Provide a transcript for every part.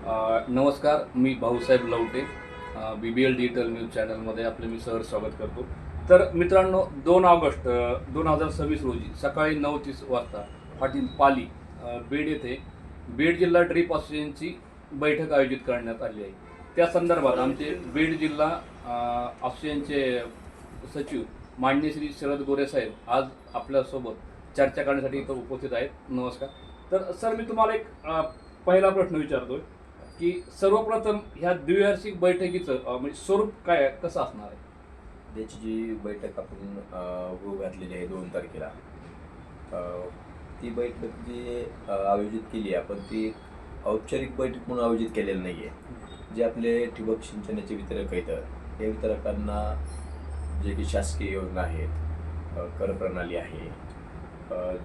नमस्कार, मी Bhausaheb Lavate. BBL digital news चॅनलमध्ये आपले मी सहर्ष स्वागत करतो. तर मित्रांनो, 2 ऑगस्ट 2026 रोजी सकाळी 9:30 वाजता पाटील पाली बीड येथे बीड जिल्हा ड्रीप असोसिएशनची बैठक आयोजित करण्यात आली आहे. त्या संदर्भात आमचे बीड जिल्हा असोसिएशनचे सचिव माननीय श्री शरद गोरे साहेब आज आपल्यासोबत चर्चा करण्यासाठी इथं उपस्थित आहेत. नमस्कार. तर सर, मी तुम्हाला एक पहिला प्रश्न विचारतोय की सर्वप्रथम ह्या द्विवार्षिक बैठकीचं म्हणजे स्वरूप काय आहे, कसं असणार आहे? त्याची जी बैठक आपण होऊ घातलेली आहे 2 तारखेला, ती बैठक जी आयोजित केली आहे आपण, ती औपचारिक बैठक म्हणून आयोजित केलेली नाही आहे. जे आपले ठिबक सिंचनाचे वितरक आहेत, या वितरकांना जे की शासकीय योजना आहेत, कर प्रणाली आहे,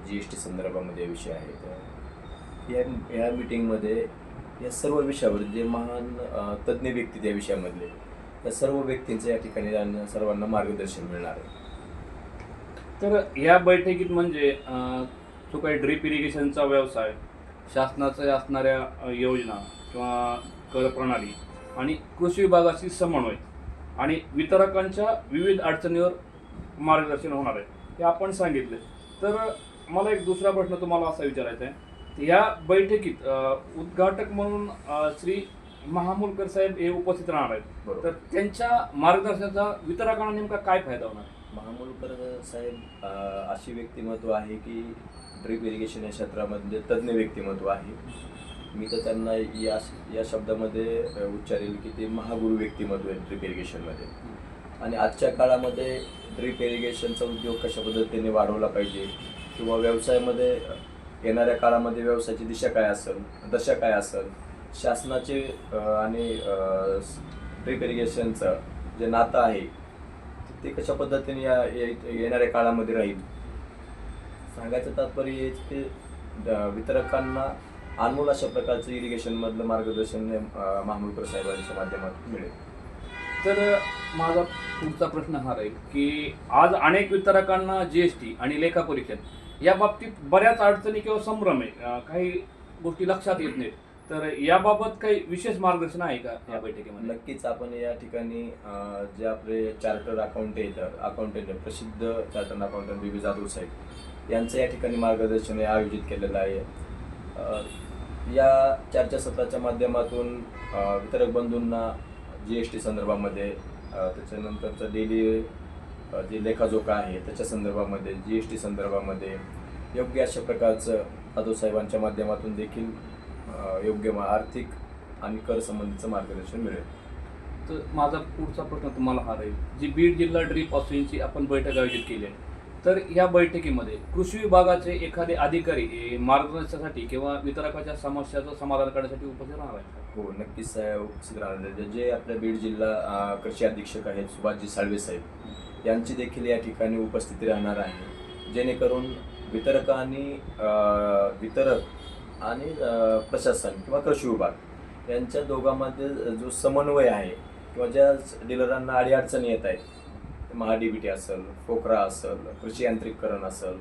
GST संदर्भामध्ये विषय आहेत, या मीटिंगमध्ये या सर्व विषयावर जे महान तज्ज्ञ व्यक्ती त्या विषयामधले, त्या सर्व व्यक्तींचं या ठिकाणी सर्वांना मार्गदर्शन मिळणार आहे. तर या बैठकीत म्हणजे जो काही ड्रीप इरिगेशनचा व्यवसाय, शासनाच्या असणाऱ्या योजना किंवा कर प्रणाली आणि कृषी विभागाशी समन्वय आणि वितरकांच्या विविध अडचणीवर मार्गदर्शन होणार आहे, हे आपण सांगितले. तर मला एक दुसरा प्रश्न तुम्हाला असा विचारायचा आहे, या बैठकीत उद्घाटक म्हणून श्री महामुलकर साहेब हे उपस्थित राहणार आहेत. तर त्यांच्या मार्गदर्शनाचा वितरकांना नेमका काय फायदा होणार? महामुलकर साहेब अशी व्यक्तिमत्व आहे की ड्रीप इरिगेशन या क्षेत्रामध्ये तज्ज्ञ व्यक्तिमत्व आहे. मी तर त्यांना या शब्दामध्ये उच्चारेल की ते महागुरू व्यक्तिमत्व आहे ड्रीप इरिगेशनमध्ये. आणि आजच्या काळामध्ये ड्रीप इरिगेशनचा उद्योग कशा पद्धतीने वाढवला पाहिजे किंवा व्यवसायामध्ये येणाऱ्या काळामध्ये व्यवसायाची दिशा काय असेल, दशा काय असेल, शासनाचे आणि ड्रीप इरिगेशनचं जे नातं आहे ते कशा पद्धतीने येणाऱ्या काळामध्ये राहील, सांगायचं तात्पर्य हेच की वितरकांना अनमोल अशा प्रकारचं इरिगेशनमधलं मार्गदर्शन महामुलकर साहेबांच्या माध्यमातून मिळेल. तर माझा पुढचा प्रश्न हा राहील की आज अनेक वितरकांना GST आणि लेखापरीक्षण या बाबतीत बऱ्याच अडचणी किंवा संभ्रम आहे, काही गोष्टी लक्षात येत नाहीत. तर याबाबत काही विशेष मार्गदर्शन आहे का या बैठकीमध्ये? नक्कीच आपण या ठिकाणी जे आपले चार्टर्ड अकाउंटंट प्रसिद्ध चार्टर्ड अकाउंटंट BB जाधव साहेब यांचं या ठिकाणी मार्गदर्शन आयोजित केलेलं आहे. या चर्चासत्राच्या माध्यमातून वितरक बंधूंना GST संदर्भामध्ये, त्याच्यानंतरचं डेली जे लेखाजोखा आहे त्याच्या संदर्भामध्ये, GST संदर्भामध्ये योग्य अशा प्रकारचं जाधव साहेबांच्या माध्यमातून देखील योग्य आर्थिक आणि कर संबंधीचं मार्गदर्शन मिळेल. तर माझा पुढचा प्रश्न तुम्हाला हा राहील, जी बीड जिल्हा ड्रीप असोसिएशनची आपण बैठक आयोजित केली आहे, तर या बैठकीमध्ये कृषी विभागाचे एखादे अधिकारी मार्गदर्शनासाठी किंवा वितरकाच्या समस्याचं समाधान करण्यासाठी उपस्थित राहणार आहेत? हो, नक्कीच उपस्थित राहणार. जे आपल्या बीड जिल्हा कृषी अधीक्षक आहेत सुभाषजी साळवे साहेब यांची देखील या ठिकाणी उपस्थिती राहणार आहे, जेणेकरून वितरक आणि प्रशासन किंवा कृषी विभाग यांच्या दोघांमध्ये जो समन्वय आहे किंवा ज्या डीलरांना अडीअडचणी येत आहेत, महाडीबीटी असेल, फोकरा असेल, कृषी यांत्रिकीकरण असेल,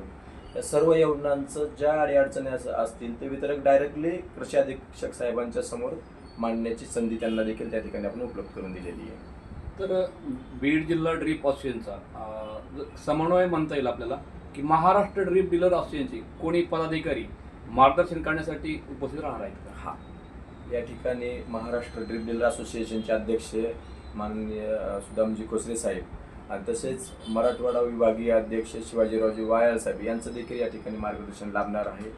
या सर्व योजनांचं ज्या अडीअडचणी असतील ते वितरक डायरेक्टली कृषी अधीक्षक साहेबांच्या समोर मांडण्याची संधी त्यांना देखील त्या ठिकाणी आपण उपलब्ध करून दिलेली आहे. तर बीड जिल्हा ड्रीप असोसिएशनचा समन्वय म्हणता येईल आपल्याला की महाराष्ट्र ड्रीप डीलर असोसिएशनची कोणी पदाधिकारी मार्गदर्शन करण्यासाठी उपस्थित राहणार आहेत का? हा, या ठिकाणी महाराष्ट्र ड्रीप डीलर असोसिएशनचे अध्यक्ष माननीय सुदामजी कोसरे साहेब आणि तसेच मराठवाडा विभागीय अध्यक्ष शिवाजीरावजी वायाळ साहेब यांचं देखील या ठिकाणी मार्गदर्शन लाभणार आहे.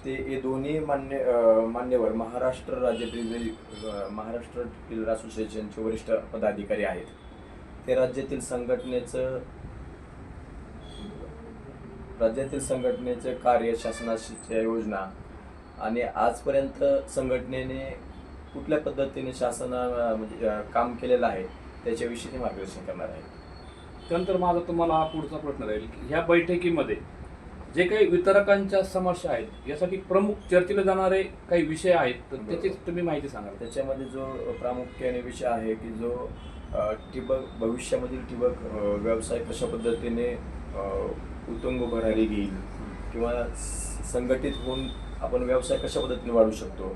ते हे दोन्ही मान्यवर महाराष्ट्र डीलर असोसिएशनचे वरिष्ठ पदाधिकारी आहेत. ते राज्यातील संघटनेचे कार्य, शासनाच्या योजना आणि आजपर्यंत संघटनेने कुठल्या पद्धतीने म्हणजे काम केलेलं आहे त्याच्याविषयी ते मार्गदर्शन करणार आहे. त्यानंतर माझा तुम्हाला हा पुढचा प्रश्न राहील की ह्या बैठकीमध्ये जे काही वितरकांच्या समस्या आहेत यासाठी प्रमुख चर्चेले जाणारे काही विषय आहेत, तर त्याची तुम्ही माहिती सांगा. त्याच्यामध्ये जो प्रामुख्याने विषय आहे की जो भविष्यामधील ठिबक व्यवसाय कशा पद्धतीने उत्तुंग भरारी घेईल किंवा संघटित होऊन आपण व्यवसाय कशा पद्धतीने वाढवू शकतो,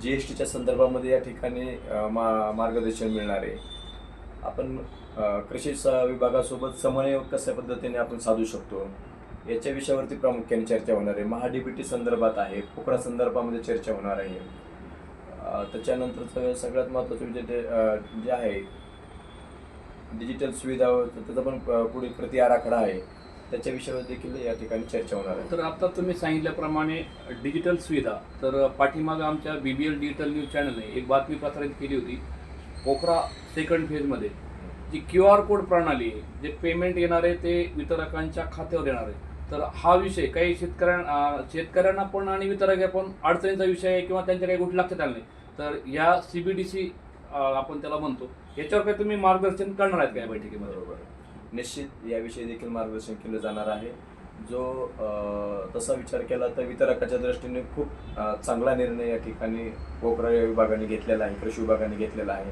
GSTच्या संदर्भामध्ये या ठिकाणी मार्गदर्शन मिळणार आहे. आपण कृषी विभागासोबत समन्वय कशा पद्धतीने आपण साधू शकतो याच्या विषयावरती प्रामुख्याने चर्चा होणार आहे. महा-DBT संदर्भात आहे, पोखरा संदर्भामध्ये चर्चा होणार आहे. त्याच्यानंतरचं सगळ्यात महत्त्वाचं जे आहे डिजिटल सुविधा, त्याचा पण पुढील प्रति आराखडा आहे, त्याच्या विषयावर देखील या ठिकाणी चर्चा होणार आहे. तर आता तुम्ही सांगितल्याप्रमाणे डिजिटल सुविधा, तर पाठीमागं आमच्या BBL डिजिटल न्यूज चॅनलने एक बातमी प्रसारित केली होती. पोखरा सेकंड फेजमध्ये जी QR कोड प्रणाली आहे, जे पेमेंट येणार आहे ते वितरकांच्या खात्यावर येणार आहे. तर हा विषय काही शेतकऱ्यांना पण आणि वितरक पण अडचणीचा विषय आहे किंवा त्यांच्या काही गोष्टी लक्षात आल्या नाही. तर या CBDC आपण त्याला म्हणतो, याच्यावर काही तुम्ही मार्गदर्शन करणार आहेत का या बैठकीमध्ये? बरोबर, निश्चित याविषयी देखील मार्गदर्शन केलं जाणार आहे. जो तसा विचार केला तर वितरकाच्या दृष्टीने खूप चांगला निर्णय या ठिकाणी पोखरा विभागाने घेतलेला आहे, कृषी विभागाने घेतलेला आहे.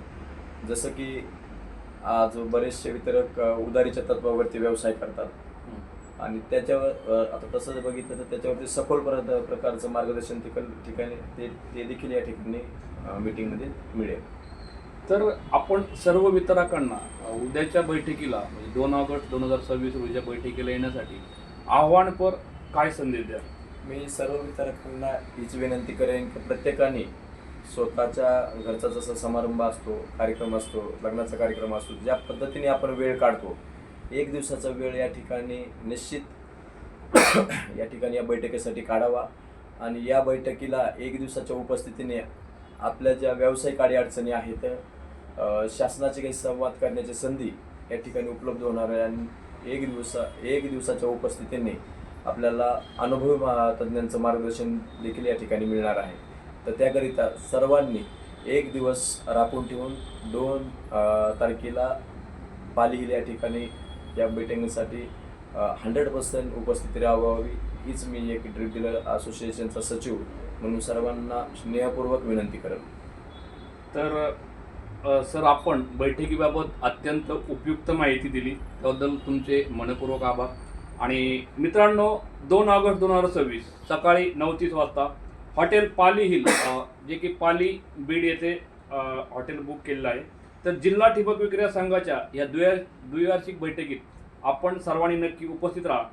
जसं की आज बरेचसे वितरक उधारीच्या तत्वावरती व्यवसाय करतात आणि त्याच्यावर आता तसं बघितलं तर त्याच्यावरती सखोल प्रकारचं मार्गदर्शन ठिकाणी ते देखील या ठिकाणी मीटिंगमध्ये मिळेल. तर आपण सर्व वितरकांना उद्याच्या बैठकीला म्हणजे 2 ऑगस्ट 2026 रोजीच्या बैठकीला येण्यासाठी आव्हानपर काय संदेश द्या? मी सर्व वितरकांना हीच विनंती करेन की प्रत्येकाने स्वतःच्या घरचा जसा समारंभ असतो, कार्यक्रम असतो, लग्नाचा कार्यक्रम असतो, ज्या पद्धतीने आपण वेळ काढतो, 1 दिवसाचा वेळ या ठिकाणी निश्चित या ठिकाणी या बैठकीसाठी काढावा आणि या बैठकीला 1 दिवसाच्या उपस्थितीने आपल्या ज्या व्यावसायिक अडीअडचणी आहेत, शासनाचे काही संवाद करण्याची संधी या ठिकाणी उपलब्ध होणार आहे आणि 1 दिवसाच्या उपस्थितीने आपल्याला अनुभवी तज्ज्ञांचं मार्गदर्शन देखील या ठिकाणी मिळणार आहे. तर त्याकरिता सर्वांनी 1 दिवस राखून ठेवून 2 तारखेला पाली हिल या ठिकाणी या बैठकीसाठी 100% उपस्थिती राहावी हीच मी एक ड्रीप डीलर असोसिएशनचा सचिव म्हणून सर्वांना स्नेहपूर्वक विनंती करेन. तर सर, आपण बैठकीबाबत अत्यंत उपयुक्त माहिती दिली त्याबद्दल तुमचे मनपूर्वक आभार. आणि मित्रांनो, 2 ऑगस्ट 2026 सकाळी 9:30 वाजता हॉटेल पाली हिल, जे की पाली बीड येथे हॉटेल बुक केलेलं आहे. तर जिल्हा ठिबक विक्रेता संघाच्या या द्विवार्षिक बैठकीत आपण सर्वांनी नक्की उपस्थित राहा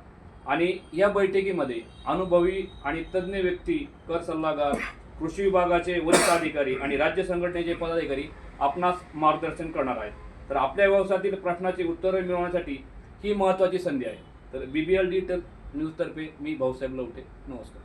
आणि या बैठकीमध्ये अनुभवी आणि तज्ज्ञ व्यक्ती, कर सल्लागार, कृषी विभागाचे वरिष्ठ अधिकारी आणि राज्य संघटनेचे पदाधिकारी आपणास मार्गदर्शन करणार आहेत. तर आपल्या व्यवसायातील प्रश्नाची उत्तरे मिळवण्यासाठी ही महत्त्वाची संधी आहे. तर BBL डिजिटल न्यूजतर्फे मी भाऊसाहेब लवटे, नमस्कार.